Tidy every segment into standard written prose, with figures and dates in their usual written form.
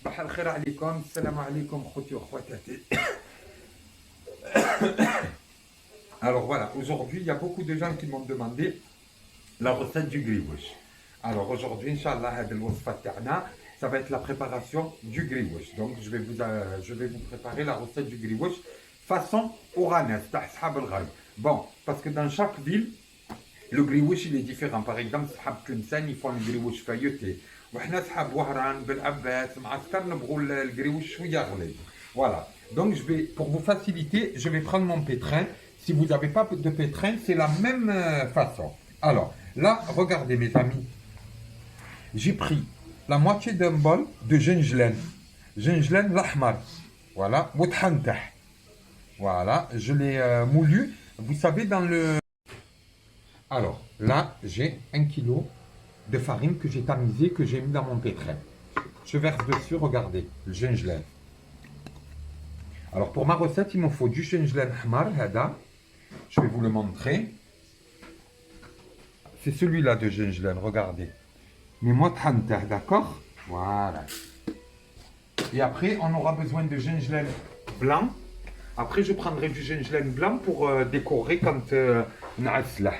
صباح الخير عليكم السلام عليكم خوتي وخواتاتي. Alors voilà, aujourd'hui il y a beaucoup de gens qui m'ont demandé la recette du grillwash. Alors aujourd'hui, Inch'Allah, ça va être la préparation du grillwash. Donc je vais vous préparer la recette du grillwash façon Oranès. Bon, parce que dans chaque ville, le grillwash il est différent. Par exemple, ils font le grillwash feuilleté. Voilà. Donc pour vous faciliter, je vais prendre mon pétrin. Si vous n'avez pas de pétrin, c'est la même façon. Alors, là, regardez mes amis. J'ai pris la moitié d'un bol de gingembre. Gingembre l'ahmar. Voilà. Voilà. Je l'ai moulu. Vous savez, dans le... Alors, là, j'ai 1 kilo de farine que j'ai tamisée, que j'ai mis dans mon pétrin. Je verse dessus, regardez, le gingembre. Alors, pour ma recette, il me faut du gingembre ahmar, hada. Je vais vous le montrer. C'est celui-là de gingembre, regardez. Mais moi, d'accord? Voilà. Et après, on aura besoin de gingembre blanc. Après, je prendrai du gingembre blanc pour décorer quand na'aslah.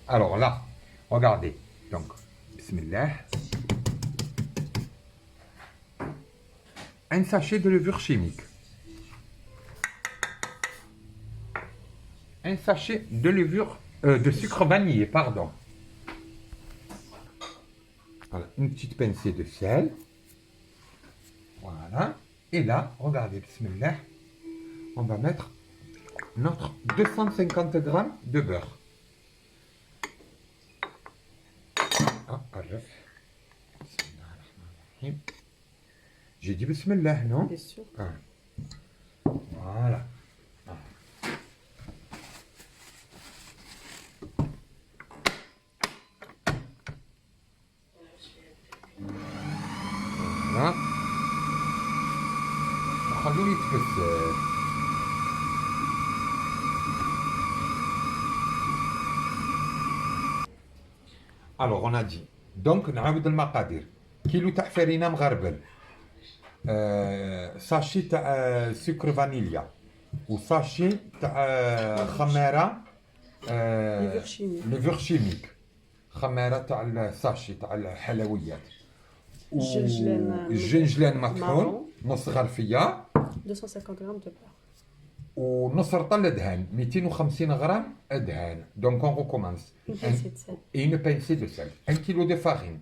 Alors là, regardez. Donc, bismillah. Un sachet de levure chimique. Un sachet de levure, de sucre vanillé, pardon. Voilà, une petite pincée de sel. Voilà. Et là, regardez, bismillah, on va mettre notre 250 grammes de beurre. Ah, j'ai dit bismillah, non? Bien sûr. Ah. Voilà. Ah. Voilà. خلوه يتبس. Alors on a dit donc نعاود المقادير كيلو تاع فرينه مغربل ساشي تاع سكر فانيليا وساشي تاع خميره ليفور شيميك خميره تاع الساشي تاع الحلويات والجنجلان مطحون نص غرفيه 250 غرام de beurre ونص رطل دهان 250 غرام دهان. Donc on recommence. Et une pincée de sel. 1 kilo de farine.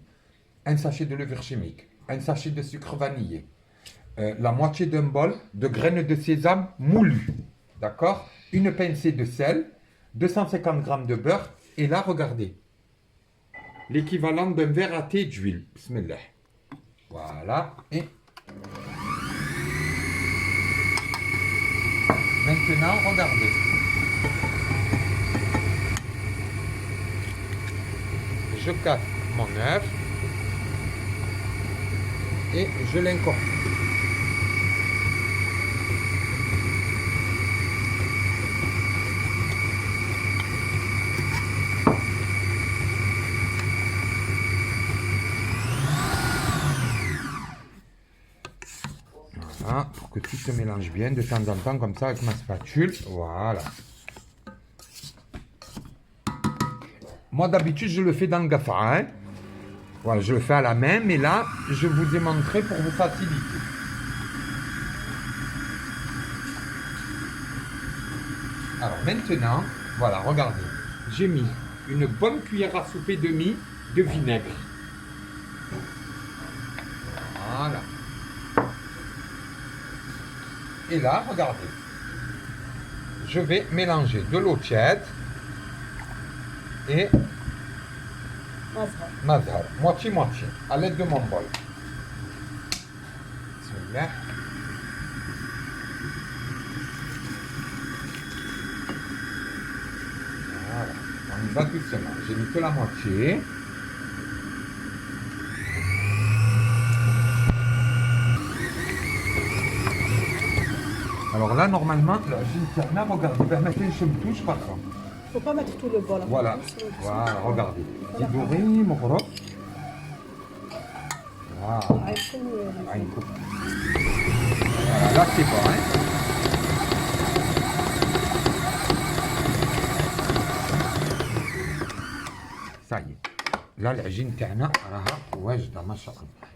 Un sachet de levure chimique. Un sachet de sucre vanillé. La moitié d'un bol de graines de sésame moulues. D'accord? Une pincée de sel. 250 grammes de beurre. Et là, regardez. L'équivalent d'un verre à thé d'huile. Bismillah. Voilà. Et... maintenant, regardez. Je casse mon œuf et je l'incorpore. Voilà, pour que tout se mélange bien de temps en temps, comme ça, avec ma spatule. Voilà. Moi, d'habitude, je le fais dans le gafa. Hein. Voilà, je le fais à la main, mais là, je vous ai montré pour vous faciliter. Alors, maintenant, voilà, regardez. J'ai mis une bonne cuillère à souper demi de vinaigre. Voilà. Et là, regardez, je vais mélanger de l'eau tiède et mazhar, moitié-moitié, à l'aide de mon bol. Bismillah. Voilà, on y va doucement. J'ai mis que la moitié. Alors là, normalement, regardez, permettez une touche par contre. Il ne faut pas mettre tout le bol. Voilà, voilà, regardez. Voilà. Voilà, une coupe. Voilà, là c'est bon. Hein. Ça y est. Là العجين تاعنا راها واجده ما شاء الله.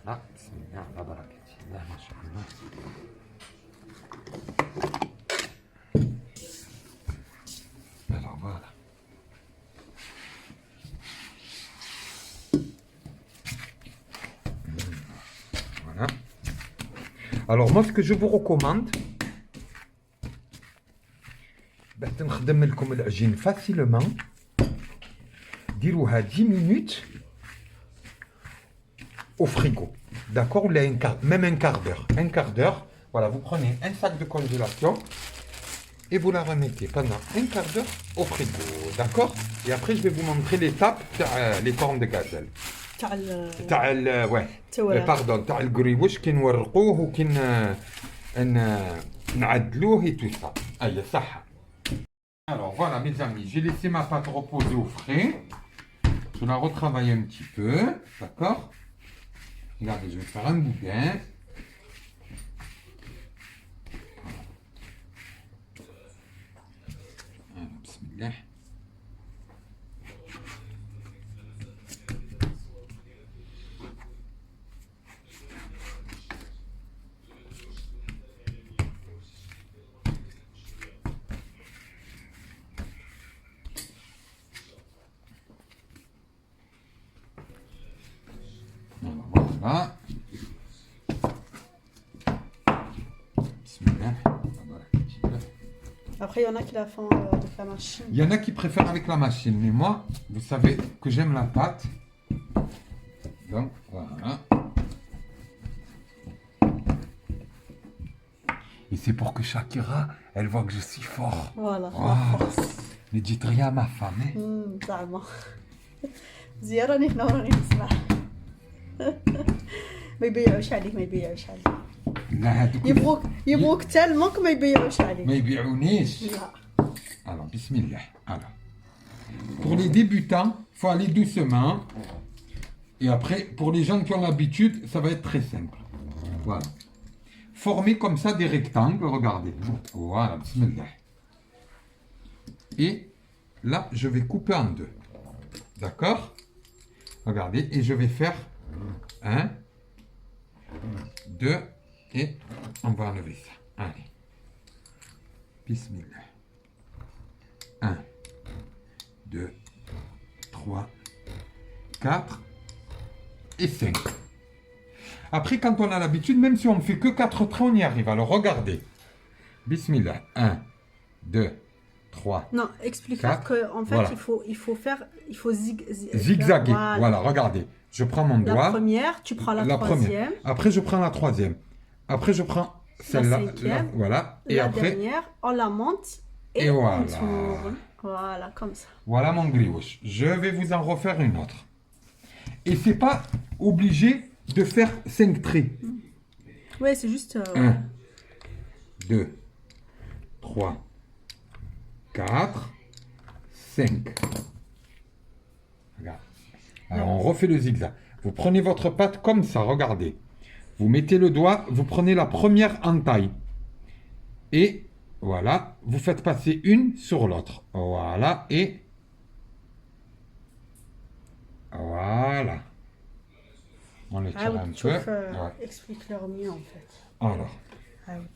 لا بسم الله على بركة الله ما شاء الله. Alors voilà. Voilà. Alors moi ce que je vous recommande باش تنخدم لكم العجين facilement ديروها 10 minutes au frigo. D'accord, ou même un quart d'heure. Un quart d'heure, voilà, vous prenez un sac de congélation et vous la remettez pendant un quart d'heure au frigo. D'accord. Et après, je vais vous montrer l'étape les cornes de gazelle. Pardon, تاع القريوش كي نورقوه وكي نعدلوه et tout ça. Aïe, صحة. Alors voilà mes amis, j'ai laissé ma pâte reposer au frais. Je la retravaille un petit peu, d'accord. Regardez, je vais faire un boudin. Voilà, bismillah. Voilà. Bismillah. Après, il y en a qui la font avec la machine. Il y en a qui préfèrent avec la machine, mais moi, vous savez que j'aime la pâte. Donc, voilà. Et c'est pour que Shakira, elle voit que je suis fort. Voilà. Ne dites rien à ma femme. Hein. زعما زيارة هنا وراني نسمع. ما يبيعوش عليك ما يبيعوش عليك. لا هذوك يبغوك تالمونك ما يبيعوش عليك. ما يبيعونيش. لا. Alors, bismillah. Alors, pour les débutants, il faut aller doucement. Et après, pour les gens qui ont l'habitude, ça va être très simple. Voilà. Formez comme ça des rectangles, regardez. Voilà, bismillah. Et là, je vais couper en deux. D'accord? Regardez, et je vais faire 1, 2, et on va enlever ça. Allez. Bismillah. 1, 2, 3, 4 et 5. Après, quand on a l'habitude, même si on ne fait que 4 traits, on y arrive. Alors, regardez. Bismillah. 1, 2, 3. Non, explique-leur qu'en fait, voilà. il faut zigzaguer. Voilà, regardez. Je prends mon doigt. La première, tu prends la troisième. Après, je prends la troisième. Après, je prends celle-là. Voilà. Et la après, dernière, on la monte et voilà. on tourne. Voilà, comme ça. Voilà mon grioche. Je vais vous en refaire une autre. Et c'est pas obligé de faire 5 traits. Oui, c'est juste... 1, 2, 3, 4, 5. Regarde. Alors, on refait le zigzag. Vous prenez votre pâte comme ça, regardez. Vous mettez le doigt, vous prenez la première entaille. Et voilà, vous faites passer une sur l'autre. Voilà, et... Voilà. On le tire un peu. Explique-leur mieux, en fait. Alors.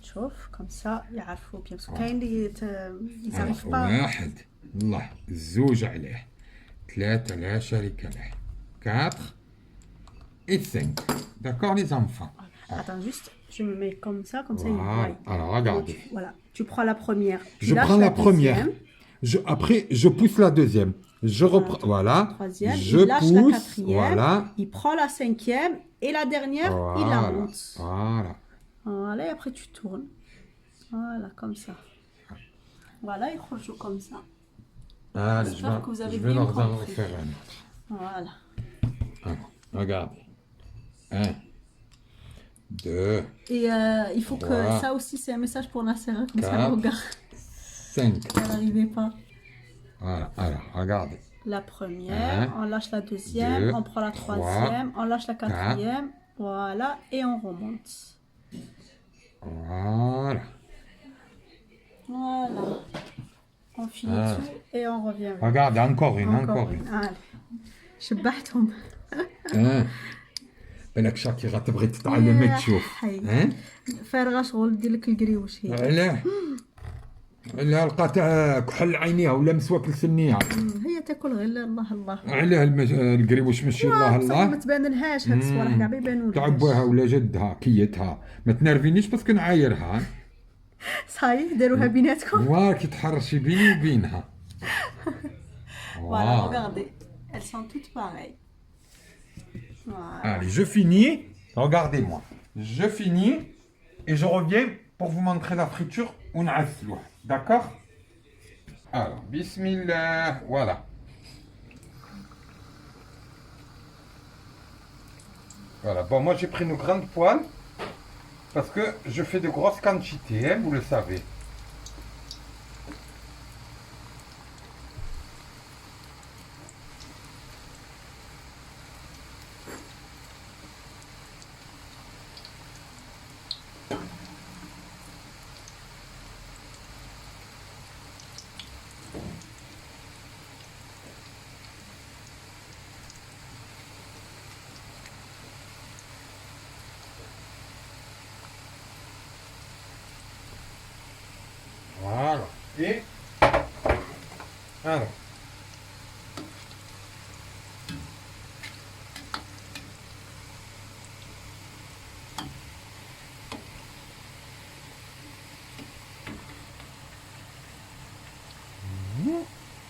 تشوف comme ça يعرفوا bien parce que كاين اللي يعرف pas. واحد الله زوج عليه 3 لا شريك له 4 et 5. D'accord les enfants? Attends juste, je me mets comme ça voilà. Alors regardez. Voilà, tu prends la première. Je prends la première. Après je pousse la deuxième. Je reprends, voilà. Troisième, je il lâche pousse, la quatrième. Voilà. Il prend la cinquième et la dernière, voilà. il la monte. Voilà. Voilà, et après tu tournes. Voilà, comme ça. Voilà, il joue comme ça. Allez, je vais leur en refaire un autre. Voilà. Alors, regardez. 1, 2. Et il faut 3, que ça aussi, c'est un message pour Nasser, comme 4, ça, regarde. 5. Elle n'arrivait pas. Voilà, alors, regardez. la première, Un, on lâche la deuxième, deux, on prend la trois, troisième, on lâche la quatre. quatrième, voilà, et on remonte. Voilà. Voilà. On finit Ah. tout et on revient. Regarde, encore une, Encore encore une. une. Allez. شبعتهم. بالك شاكيرة تبغي تتعلمي تشوف. حي. فارغة شغل دير لك القريوش هي. علاه؟ علاه لقاتها كحل عينيها ولا مسواكل سنيها. هي تاكل غير الله الله. علاه القريوش ماشي الله الله. ما تبان لهاش هاد الصوالح كاع ما يبانوا لهاش. تعبوها ولا جدها كيتها ما تنرفينيش باسكو نعايرها. صحيح داروها بيناتكم. كي تحرشي بيني وبينها. Voilà, regardez. Elles sont toutes pareilles. Voilà. Allez, je finis. Regardez-moi. Je finis et je reviens pour vous montrer la friture ou na'aslouh. D'accord? Alors, bismillah. Voilà. Voilà. Bon, moi j'ai pris une grande poêle parce que je fais de grosses quantités, hein, vous le savez. Voilà. Et alors.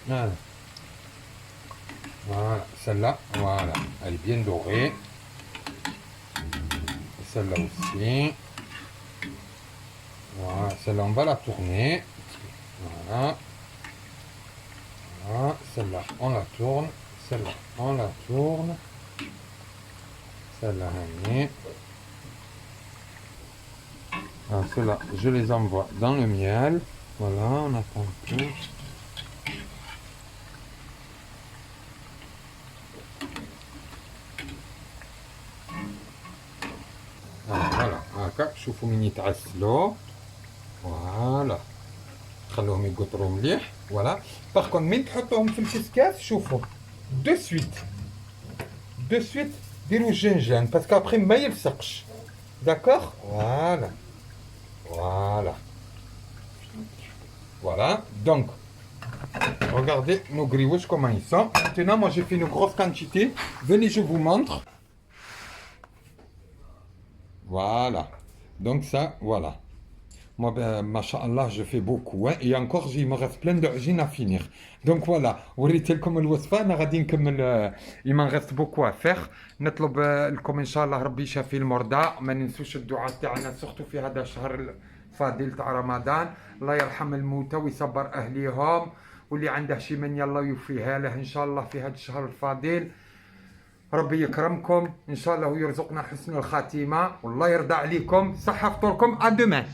Voilà. Voilà, celle-là, voilà, elle est bien dorée. Celle-là aussi. Voilà, celle-là, on va la tourner. Voilà. Voilà, celle-là, on la tourne. Celle-là, on la tourne. Celle-là, elle est. Alors, ceux-là, je les envoie dans le miel. Voilà, on attend tout. Voilà, هكا شوفوا من يتعسلوا. فوالا خلوهم يقطروا مليح. فوالا باغ كونط من تحطوهم في الكسكاس شوفوا دو سويت ديروا الجنجان باسكو ابخي ما يلصقش. داكوغ. Voilà, donc regardez nos grioches comment ils sont. Maintenant moi j'ai fait une grosse quantité. Venez, je vous montre. Voilà. Donc ça, voilà. Moi, ben, machallah, je fais beaucoup. Hein. Et encore, il me reste plein d'origines à finir. Donc voilà. وريتلكم الوصفة. أنا غادي نكمل. Il m'en reste beaucoup à faire. نطلب لكم إن شاء الله ربي يشافي المرضى. ما ننسوش الدعاء تاعنا سورتو في هذا الشهر الفضيل تاع رمضان. الله يرحم الموتى ويصبر أهليهم. واللي عنده شي من يلا يوفيها له إن شاء الله في هذا الشهر الفضيل. ربي يكرمكم ان شاء الله ويرزقنا حسن الخاتمه والله يرضى عليكم. صحه فطوركم. ادمان.